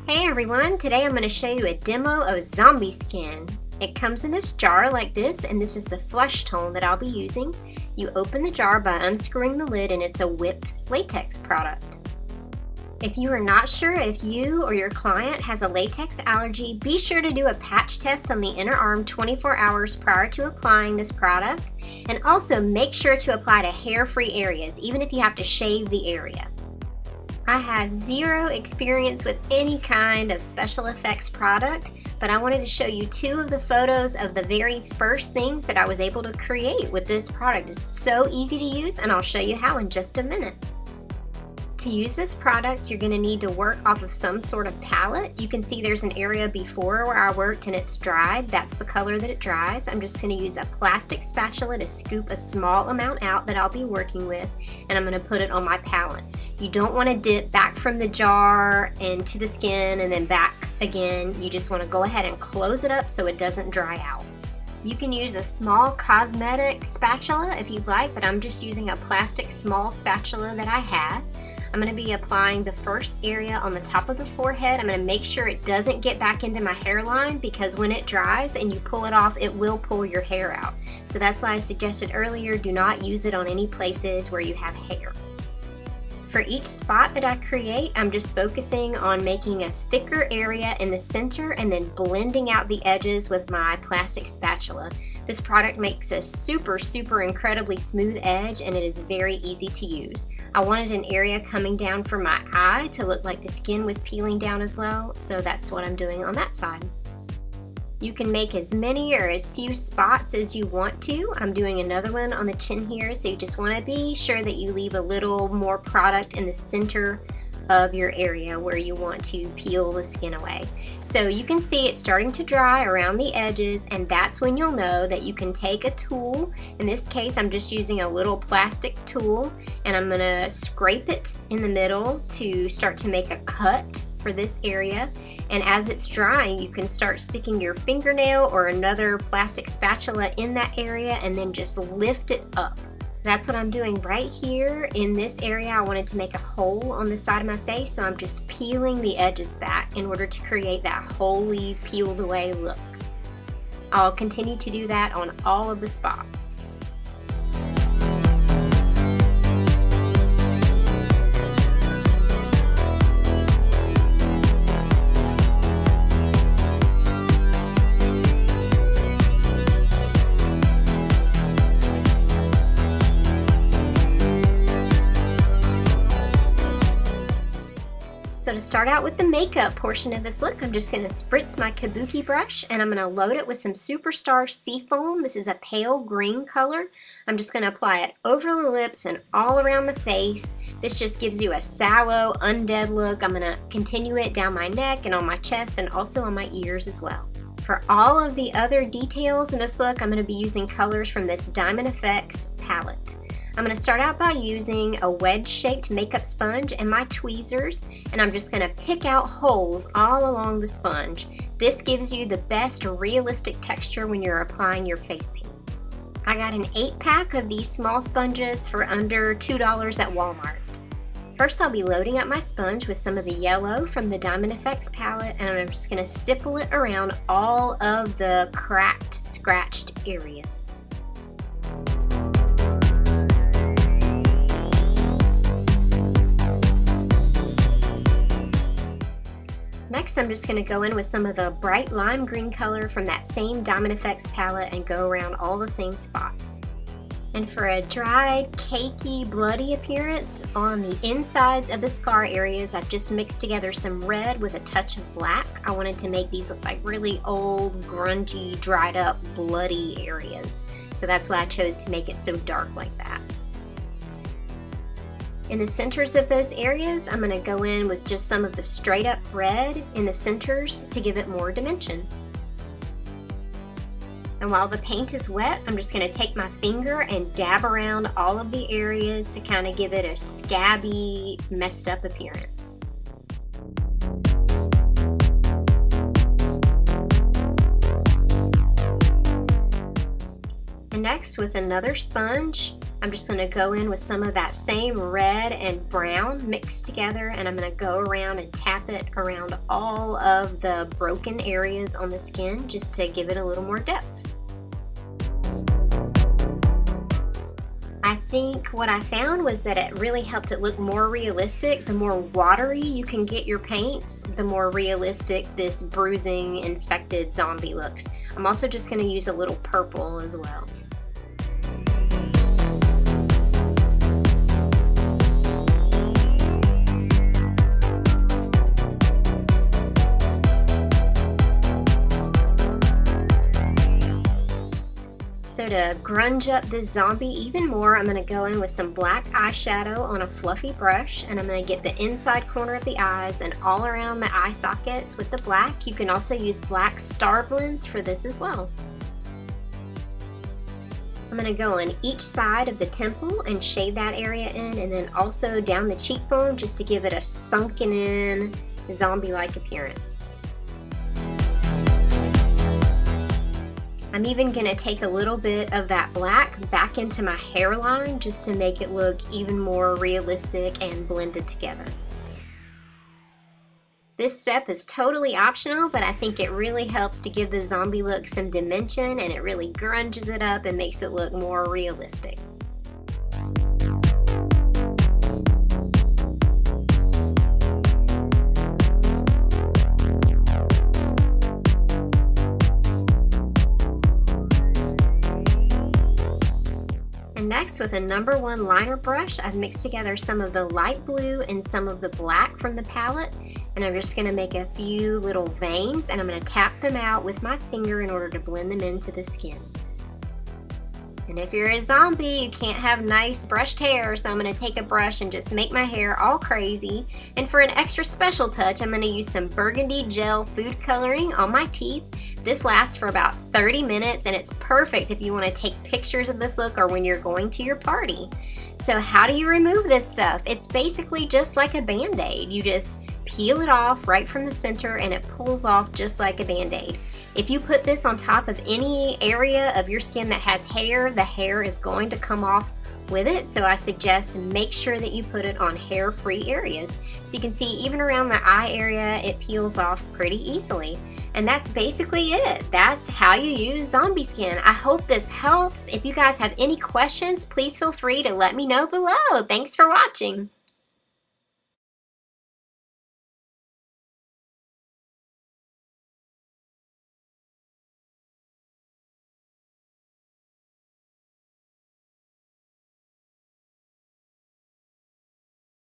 Hey everyone, today I'm going to show you a demo of zombie skin. It comes in this jar like this, and this is the flesh tone that I'll be using. You open the jar by unscrewing the lid, and it's a whipped latex product. If you are not sure if you or your client has a latex allergy, be sure to do a patch test on the inner arm 24 hours prior to applying this product, and also make sure to apply to hair-free areas, even if you have to shave the area. I have zero experience with any kind of special effects product, but I wanted to show you two of the photos of the very first things that I was able to create with this product. It's so easy to use, and I'll show you how in just a minute. To use this product, you're going to need to work off of some sort of palette. You can see there's an area before where I worked and it's dried. That's the color that it dries. I'm just going to use a plastic spatula to scoop a small amount out that I'll be working with, and I'm going to put it on my palette. You don't want to dip back from the jar into the skin and then back again. You just want to go ahead and close it up so it doesn't dry out. You can use a small cosmetic spatula if you'd like, but I'm just using a plastic small spatula that I had. I'm going to be applying the first area on the top of the forehead. I'm going to make sure it doesn't get back into my hairline, because when it dries and you pull it off, it will pull your hair out. So that's why I suggested earlier, do not use it on any places where you have hair. For each spot that I create, I'm just focusing on making a thicker area in the center and then blending out the edges with my plastic spatula. This product makes a super incredibly smooth edge, and it is very easy to use. I wanted an area coming down from my eye to look like the skin was peeling down as well, so that's what I'm doing on that side. You can make as many or as few spots as you want to. I'm doing another one on the chin here, so you just want to be sure that you leave a little more product in the center of your area where you want to peel the skin away. So you can see it's starting to dry around the edges, and that's when you'll know that you can take a tool. In this case, I'm just using a little plastic tool, and I'm gonna scrape it in the middle to start to make a cut for this area. And as it's drying, you can start sticking your fingernail or another plastic spatula in that area and then just lift it up. That's what I'm doing right here. In this area, I wanted to make a hole on the side of my face, so I'm just peeling the edges back in order to create that wholly peeled away look. I'll continue to do that on all of the spots. So to start out with the makeup portion of this look, I'm just going to spritz my kabuki brush, and I'm going to load it with some Superstar Seafoam. This is a pale green color. I'm just going to apply it over the lips and all around the face. This just gives you a sallow, undead look. I'm going to continue it down my neck and on my chest and also on my ears as well. For all of the other details in this look, I'm going to be using colors from this Diamond Effects palette. I'm going to start out by using a wedge-shaped makeup sponge and my tweezers, and I'm just going to pick out holes all along the sponge. This gives you the best realistic texture when you're applying your face paints. I got an 8-pack of these small sponges for under $2 at Walmart. First, I'll be loading up my sponge with some of the yellow from the Diamond Effects palette, and I'm just going to stipple it around all of the cracked, scratched areas. Next, I'm just going to go in with some of the bright lime green color from that same Diamond Effects palette and go around all the same spots. And for a dried, cakey, bloody appearance on the insides of the scar areas, I've just mixed together some red with a touch of black. I wanted to make these look like really old, grungy, dried up, bloody areas. So that's why I chose to make it so dark like that. In the centers of those areas, I'm going to go in with just some of the straight up red in the centers to give it more dimension. And while the paint is wet, I'm just going to take my finger and dab around all of the areas to kind of give it a scabby, messed up appearance. And Next, with another sponge, I'm just going to go in with some of that same red and brown mixed together, and I'm going to go around and tap it around all of the broken areas on the skin just to give it a little more depth. I think what I found was that it really helped it look more realistic. The more watery you can get your paints, the more realistic this bruising, infected zombie looks. I'm also just going to use a little purple as well. So to grunge up this zombie even more, I'm going to go in with some black eyeshadow on a fluffy brush, and I'm going to get the inside corner of the eyes and all around the eye sockets with the black. You can also use black star blends for this as well. I'm going to go on each side of the temple and shade that area in, and then also down the cheekbone just to give it a sunken in zombie-like appearance. I'm even going to take a little bit of that black back into my hairline just to make it look even more realistic and blended together. This step is totally optional, but I think it really helps to give the zombie look some dimension, and it really grunges it up and makes it look more realistic. Next, with a number 1 liner brush, I've mixed together some of the light blue and some of the black from the palette, and I'm just going to make a few little veins, and I'm going to tap them out with my finger in order to blend them into the skin. And if you're a zombie, you can't have nice brushed hair, so I'm going to take a brush and just make my hair all crazy. And for an extra special touch, I'm going to use some burgundy gel food coloring on my teeth. This lasts for about 30 minutes, and it's perfect if you want to take pictures of this look or when you're going to your party. So how do you remove this stuff? It's basically just like a band-aid. You just peel it off right from the center, and it pulls off just like a band-aid. If you put this on top of any area of your skin that has hair, the hair is going to come off with it, so I suggest make sure that you put it on hair-free areas. So you can see even around the eye area, it peels off pretty easily. And that's basically it. That's how you use zombie skin. I hope this helps. If you guys have any questions, please feel free to let me know below. Thanks for watching.